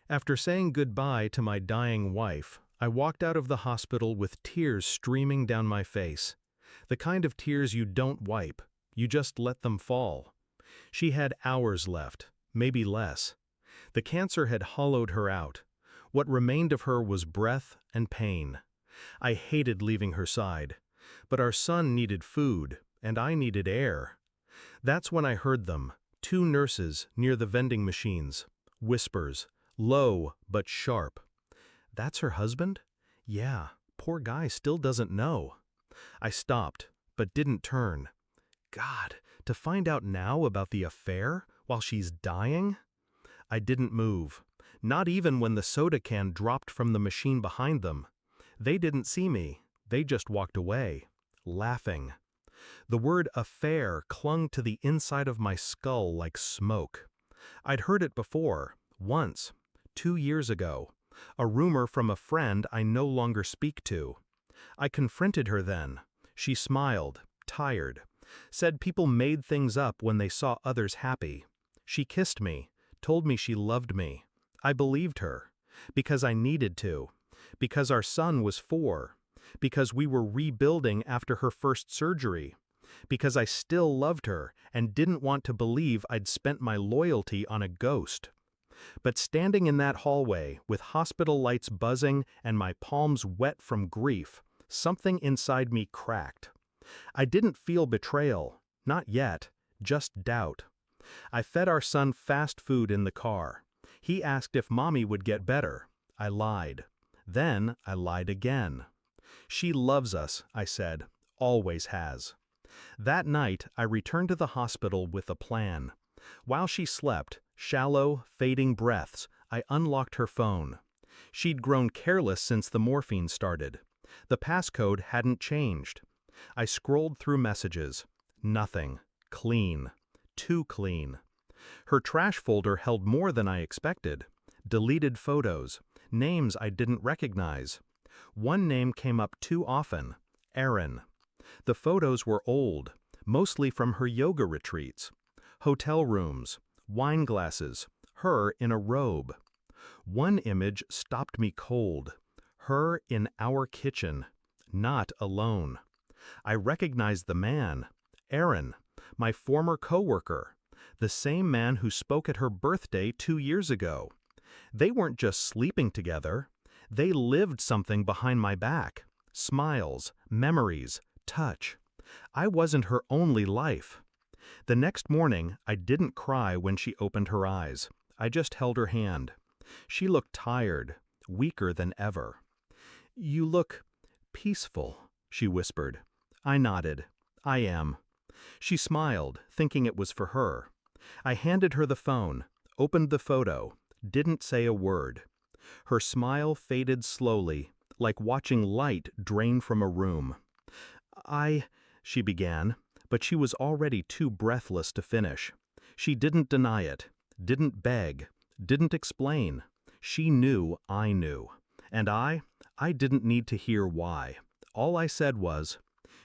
After saying goodbye to my dying wife, I walked out of the hospital with tears streaming down my face. The kind of tears you don't wipe, you just let them fall. She had hours left, maybe less. The cancer had hollowed her out. What remained of her was breath and pain. I hated leaving her side. But our son needed food, and I needed air. That's when I heard them, two nurses near the vending machines. Whispers, low but sharp. That's her husband? Yeah, poor guy still doesn't know. I stopped, but didn't turn. God, to find out now about the affair while she's dying? I didn't move, not even when the soda can dropped from the machine behind them. They didn't see me, they just walked away, laughing. The word affair clung to the inside of my skull like smoke. I'd heard it before, once, 2 years ago, a rumor from a friend I no longer speak to. I confronted her then. She smiled, tired, said people made things up when they saw others happy. She kissed me, told me she loved me. I believed her, because I needed to, because our son was 4, because we were rebuilding after her first surgery, because I still loved her and didn't want to believe I'd spent my loyalty on a ghost. But standing in that hallway, with hospital lights buzzing and my palms wet from grief, something inside me cracked. I didn't feel betrayal, not yet, just doubt. I fed our son fast food in the car. He asked if Mommy would get better. I lied. Then I lied again. She loves us, I said, always has. That night, I returned to the hospital with a plan. While she slept, shallow, fading breaths, I unlocked her phone. She'd grown careless since the morphine started. The passcode hadn't changed. I scrolled through messages. Nothing. Clean. Too clean. Her trash folder held more than I expected. Deleted photos. Names I didn't recognize. One name came up too often. Erin. The photos were old, mostly from her yoga retreats. Hotel rooms, wine glasses, her in a robe. One image stopped me cold. Her in our kitchen, not alone. I recognized the man, Aaron, my former coworker, the same man who spoke at her birthday 2 years ago. They weren't just sleeping together. They lived something behind my back. Smiles, memories, touch. I wasn't her only life. The next morning, I didn't cry when she opened her eyes. I just held her hand. She looked tired, weaker than ever. You look peaceful, she whispered. I nodded. I am. She smiled, thinking it was for her. I handed her the phone, opened the photo, didn't say a word. Her smile faded slowly, like watching light drain from a room. She began, but she was already too breathless to finish. She didn't deny it, didn't beg, didn't explain. She knew I knew. And I didn't need to hear why. All I said was,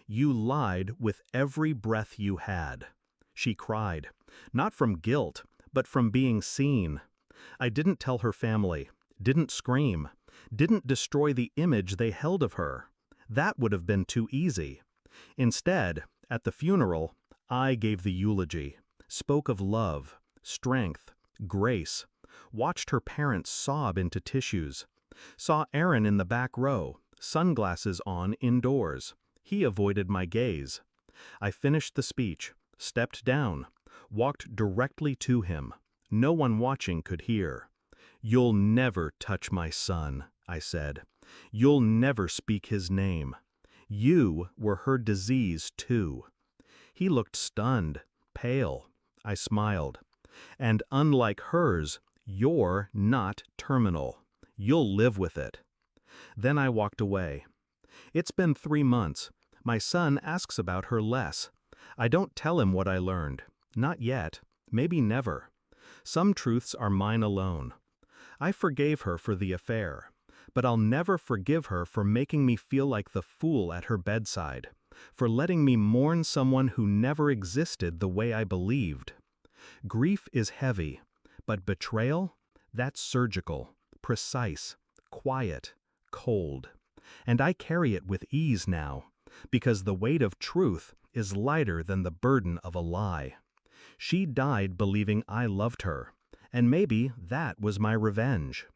"You lied with every breath you had." She cried, not from guilt, but from being seen. I didn't tell her family, didn't scream, didn't destroy the image they held of her. That would have been too easy. Instead, at the funeral, I gave the eulogy, spoke of love, strength, grace, watched her parents sob into tissues, saw Aaron in the back row, sunglasses on indoors. He avoided my gaze. I finished the speech, stepped down, walked directly to him. No one watching could hear. "You'll never touch my son," I said. "You'll never speak his name. You were her disease, too." He looked stunned, pale. I smiled. "And unlike hers, you're not terminal. You'll live with it." Then I walked away. It's been 3 months. My son asks about her less. I don't tell him what I learned. Not yet. Maybe never. Some truths are mine alone. I forgave her for the affair, but I'll never forgive her for making me feel like the fool at her bedside, for letting me mourn someone who never existed the way I believed. Grief is heavy, but betrayal? That's surgical, precise, quiet, cold. And I carry it with ease now, because the weight of truth is lighter than the burden of a lie. She died believing I loved her, and maybe that was my revenge.